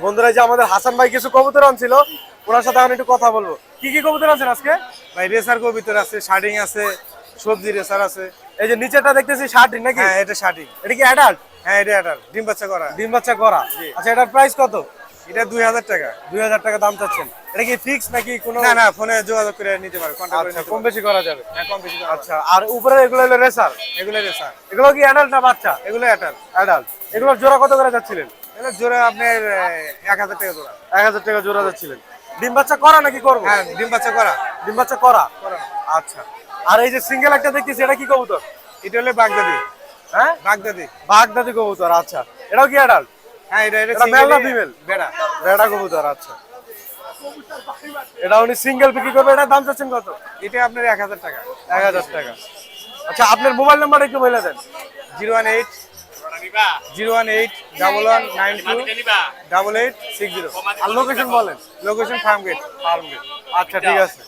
বন্ধুরা, যে আমাদের হাসান ভাই কিছু কবুতর আনছিল, ওনার সাথে আমি একটু কথা বলবো। কি কি কবুতর আনছেন আজকে? ভাই রেসার কবিতর আছে, শার্টিং আছে, সবজি রেসার আছে। এই যে নিচেটা দেখতেছি শার্টিং নাকি? হ্যাঁ এটা শার্টিং। এটা কি অ্যাডাল্ট? হ্যাঁ এটা এটার ডিম বাচ্চা করা। ডিম বাচ্চা করা। জি। আচ্ছা, এটার প্রাইস কত? এটা 2000 টাকা। 2000 টাকা দাম চাচ্ছেন। এটা কি ফিক্স নাকি কোনো? না না, ফোনে যোগাযোগ করে নিতে পারো, কন্টাক্ট করে আচ্ছা, নিতে কম পারো। বেশি করা যাবে। হ্যাঁ কম বেশি করা আচ্ছা, আর উপরে এগুলো হলো রেসার। এগুলো রেসার। এগুলো কি অ্যাডাল্ট না বাচ্চা? এগুলো এটার। অ্যাডাল্ট। এগুলোর জোড়া কত করে যাচ্ছিলেন? এগুলো জোড়া আপনার 1000 টাকা জোড়া। 1000 টাকা জোড়া যাচ্ছিলেন। ডিম বাচ্চা করা নাকি করবো? হ্যাঁ ডিম বাচ্চা করা। ডিম বাচ্চা করা। করা। আচ্ছা, আর এই যে সিঙ্গেল একটা দেখতেছি, এটা কি কবুতর? এটা হলো বাগদাদি। হ্যাঁ, বাগদাদি। বাগদাদি কবুতর। আচ্ছা, এটাও কি অ্যাডাল্ট? হ্যাঁ এটা এটা মেল না single ফিমেল? বেড়া। বেড়া কবুতর। আচ্ছা, এটা উনি সিঙ্গেল বিক্রি করবে। এটার দাম চাচ্ছেন কত? এটা আপনার 1000 টাকা। 1000 টাকা। আচ্ছা, আপনার মোবাইল নাম্বার একটু বলে দেন। 018 018 1192 8860। আর লোকেশন বলেন। Location Farmgate. আচ্ছা, ঠিক আছে।